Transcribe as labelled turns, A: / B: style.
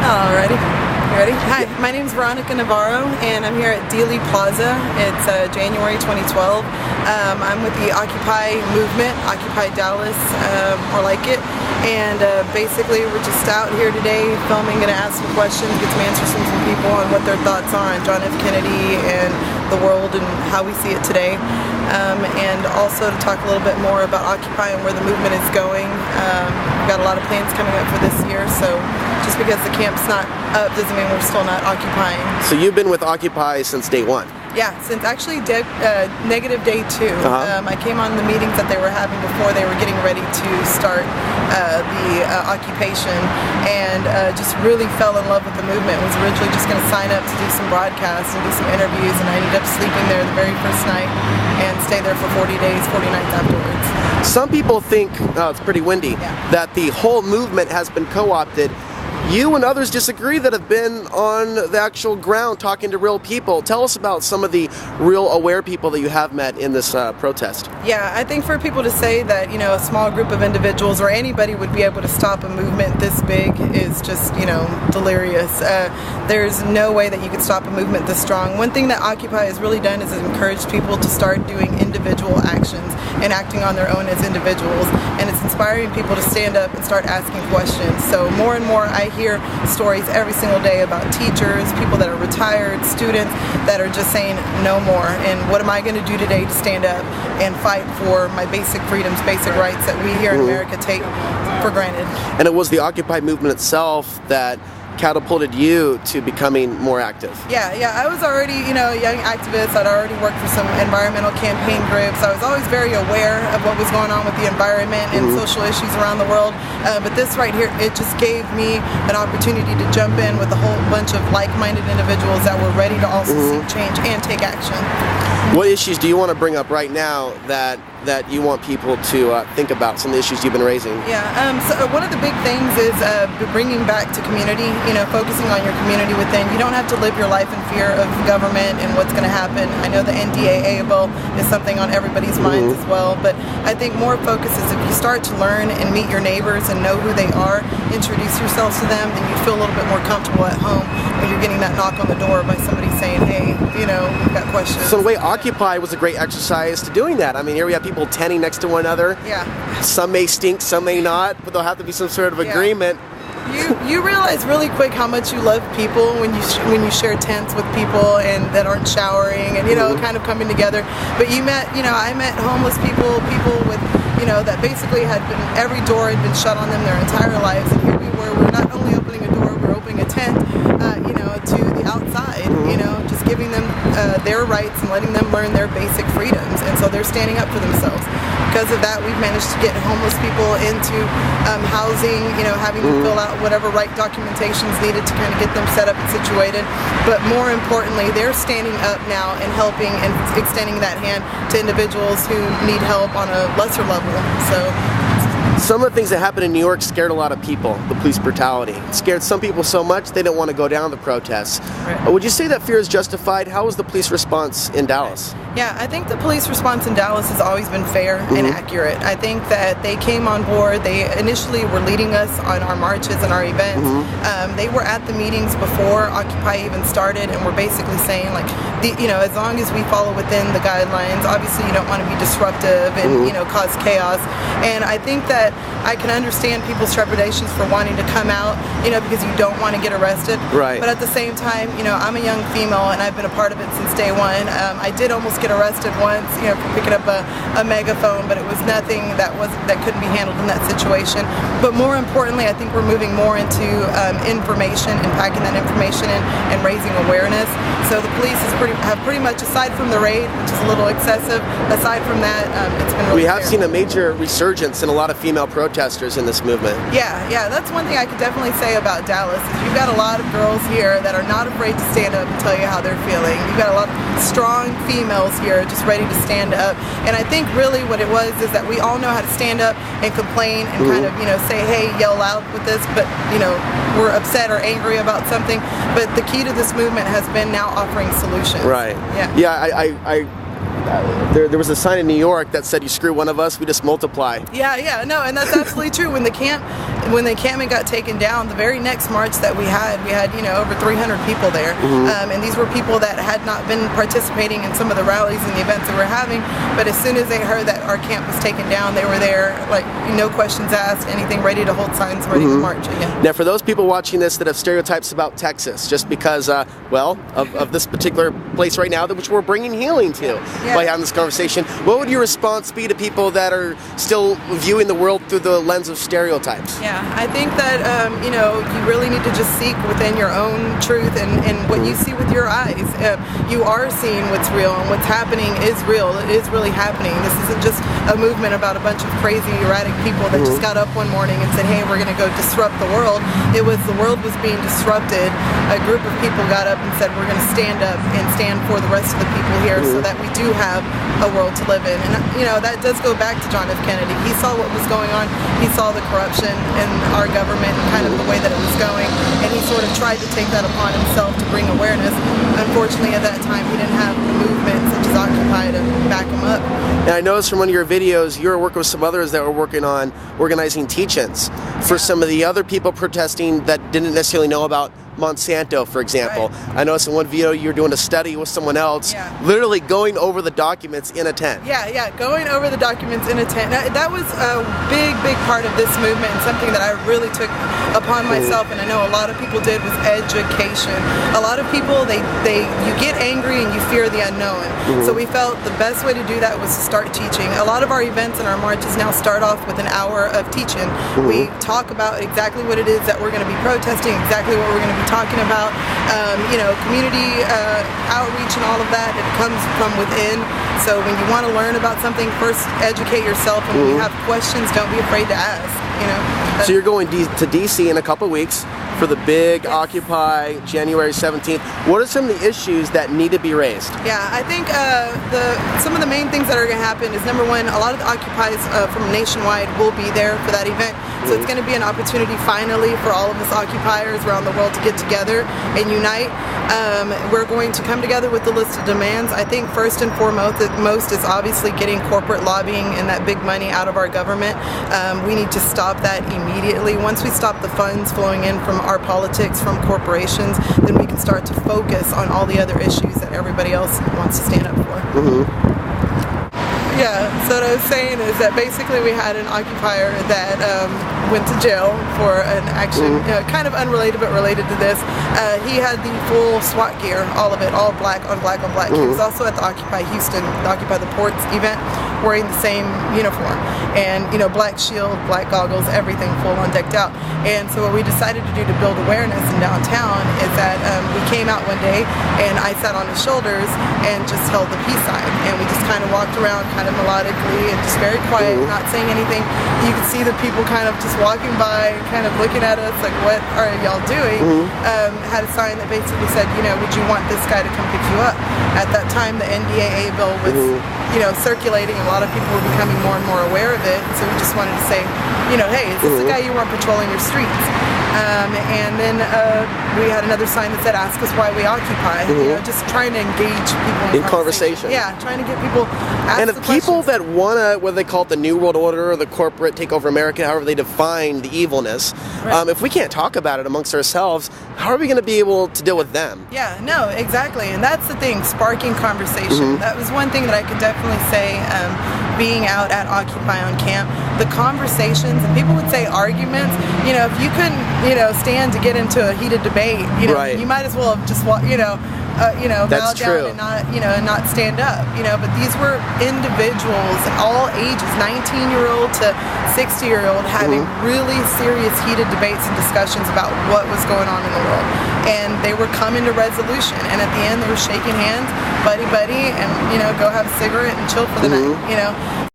A: Alrighty. You ready? Hi, my name is Veronica and I'm here at Dealey Plaza. It's January 2012. I'm with the Occupy movement, Occupy Dallas, or like it. And basically we're just out here today filming, gonna ask some questions, get some answers from some people on what their thoughts are on John F. Kennedy and the world and how we see it today. And also to talk a little bit more about Occupy and where the movement is going. We've got a lot of plans coming up for this year, so just because the camp's not up doesn't mean we're still not occupying.
B: So you've been with Occupy since day one?
A: Yeah, since actually negative day 2. I came on the meetings that they were having before they were getting ready to start the occupation, and just really fell in love with the movement. Was originally just going to sign up to do some broadcasts and do some interviews, and I ended up sleeping there the very first night and stay there for 40 days, 40 nights afterwards.
B: Some people think, it's pretty windy, that the whole movement has been co-opted. You and others disagree that have been on the actual ground talking to real people. Tell us about some of the real aware people that you have met in this protest.
A: Yeah, I think for people to say that, you know, a small group of individuals or anybody would be able to stop a movement this big is just, you know, delirious. There's no way that you could stop a movement this strong. One thing that Occupy has really done is encouraged people to start doing individual actions and acting on their own as individuals. And it's inspiring people to stand up and start asking questions. So more and more I hear stories every single day about teachers, people that are retired, students that are just saying no more, and what am I going to do today to stand up and fight for my basic freedoms, basic rights that we here in America take for granted.
B: And it was the Occupy movement itself that catapulted you to becoming more active.
A: Yeah, I was already, you know, a young activist. I'd already worked for some environmental campaign groups. I was always very aware of what was going on with the environment and social issues around the world. But this right here, it just gave me an opportunity to jump in with a whole bunch of like-minded individuals that were ready to also seek change and take action.
B: What issues do you want to bring up right now that you want people to think about, some of the issues you've been raising?
A: Yeah, so one of the big things is bringing back to community, you know, focusing on your community within. You don't have to live your life in fear of government and what's going to happen. I know the NDAA bill is something on everybody's minds as well, but I think more focus is if you start to learn and meet your neighbors and know who they are, introduce yourselves to them, then you feel a little bit more comfortable at home when you're getting that knock on the door by somebody saying, hey, you know, we've got questions.
B: So the way Occupy was a great exercise to doing that. I mean, here we have people tenting next to one another.
A: Yeah.
B: Some may stink, some may not, but there'll have to be some sort of agreement.
A: You realize really quick how much you love people when you share tents with people and that aren't showering and, you know, kind of coming together. But you met, you know, I met homeless people with, you know, that basically had been, every door had been shut on them their entire lives, and here we were. We're not only opening a door, we're opening a tent, you know, to the outside, you know, just giving them their rights and letting them learn their basic freedoms. And so they're standing up for themselves. Because of that, we've managed to get homeless people into housing, you know, having them fill out whatever right documentation is needed to kind of get them set up and situated. But more importantly, they're standing up now and helping and extending that hand to individuals who need help on a lesser level. So
B: some of the things that happened in New York scared a lot of people, the police brutality. It scared some people so much they didn't want to go down to the protests. Right. Would you say that fear is justified? How was the police response in Dallas?
A: Yeah, I think the police response in Dallas has always been fair and accurate. I think that they came on board. They initially were leading us on our marches and our events. They were at the meetings before Occupy even started, and were basically saying, like, you know, as long as we follow within the guidelines, obviously you don't want to be disruptive and, you know, cause chaos. And I think that I can understand people's trepidations for wanting to come out, you know, because you don't want to get arrested. Right. But at the same time, you know, I'm a young female and I've been a part of it since day one. I did almost get arrested once, you know, for picking up a megaphone, but it was nothing that couldn't be handled in that situation. But more importantly, I think we're moving more into information and packing that information in and raising awareness. So the police have pretty much, aside from the raid, which is a little excessive, aside from that, it's been really
B: We have seen a major resurgence in a lot of female protesters in this movement.
A: Yeah, that's one thing I could definitely say about Dallas, is you've got a lot of girls here that are not afraid to stand up and tell you how they're feeling. You've got a lot of strong females here just ready to stand up. And I think really what it was is that we all know how to stand up and complain and kind of, you know, say, hey, yell out with this, but, you know, we're upset or angry about something. But the key to this movement has been now offering solutions.
B: Right. Yeah, there was a sign in New York that said, you screw one of us, we just multiply.
A: Yeah, no, and that's absolutely true. When the camp when the encampment got taken down, the very next march that we had over 300 people there, and these were people that had not been participating in some of the rallies and the events that we're having, but as soon as they heard that our camp was taken down, they were there, like, no questions asked, anything, ready to hold signs, ready to march again.
B: Now, for those people watching this that have stereotypes about Texas, just because, of this particular place right now, which we're bringing healing to by having this conversation, what would your response be to people that are still viewing the world through the lens of stereotypes?
A: Yeah, I think that, you really need to just seek within your own truth and what you see with your eyes. You are seeing what's real, and what's happening is real. It is really happening. This isn't just a movement about a bunch of crazy, erratic people that just got up one morning and said, hey, we're going to go disrupt the world. It was the world was being disrupted. A group of people got up and said, we're going to stand up and stand for the rest of the people here so that we do have a world to live in. And, that does go back to John F. Kennedy. He saw what was going on. He saw the corruption in our government and kind of the way that it was going. And he sort of tried to take that upon himself to bring awareness. Unfortunately, at that time, he didn't have the movement such as Occupy to back him up.
B: And I noticed from one of your videos, you were working with some others that were working on organizing teach-ins for some of the other people protesting that didn't necessarily know about Monsanto, for example. Right. I noticed in one video you were doing a study with someone else, literally going over the documents in a tent.
A: Yeah, going over the documents in a tent. That was a big part of this movement, and something that I really took upon myself, and I know a lot of people did, was education. A lot of people, you get angry and you fear the unknown. So we felt the best way to do that was to start teaching. A lot of our events and our marches now start off with an hour of teaching. We talk about exactly what it is that we're going to be protesting, exactly what we're going to be talking about, community outreach and all of that. It comes from within. So when you want to learn about something, first educate yourself, and when you have questions, don't be afraid to ask.
B: So you're going to DC in a couple of weeks for the big Occupy January 17th. What are some of the issues that need to be raised?
A: Yeah, I think some of the main things that are going to happen is, number one, a lot of the Occupies from nationwide will be there for that event. So it's going to be an opportunity finally for all of us occupiers around the world to get together and unite. We're going to come together with the list of demands. I think first and foremost is obviously getting corporate lobbying and that big money out of our government. We need to stop that immediately. Once we stop the funds flowing in from our politics, from corporations, then we can start to focus on all the other issues that everybody else wants to stand up for. Yeah, so what I was saying is that basically we had an occupier that went to jail for an action, kind of unrelated but related to this. He had the full SWAT gear, all of it, all black on black on black. He was also at the Occupy Houston, the Occupy the Ports event, wearing the same uniform. And, black shield, black goggles, everything full on decked out. And so what we decided to do to build awareness in downtown is that we came out one day and I sat on his shoulders and just held the peace sign. And we just kind of walked around kind of melodically and just very quiet, not saying anything. You could see the people kind of just walking by, kind of looking at us like, what are y'all doing? Had a sign that basically said, would you want this guy to come pick you up? At that time, the NDAA bill was, circulating. A lot of people were becoming more and more aware of it. So we just wanted to say, hey, is this the guy you want patrolling your streets? And then we had another sign that said, ask us why we occupy. Just trying to engage people in conversation. Yeah, trying to get people ask
B: And if people that want to, whether they call it the New World Order or the corporate take over America, however they define the evilness, if we can't talk about it amongst ourselves, how are we going to be able to deal with them?
A: Yeah, no, exactly. And that's the thing, sparking conversation. That was one thing that I could definitely say, being out at Occupy on camp, the conversations, and people would say arguments, if you couldn't, stand to get into a heated debate, you might as well have just, bow down and not stand up, but these were individuals, all ages, 19-year-old to 60-year-old, having really serious heated debates and discussions about what was going on in the world. And they were coming to resolution, and at the end they were shaking hands, buddy, and, go have a cigarette and chill for the night,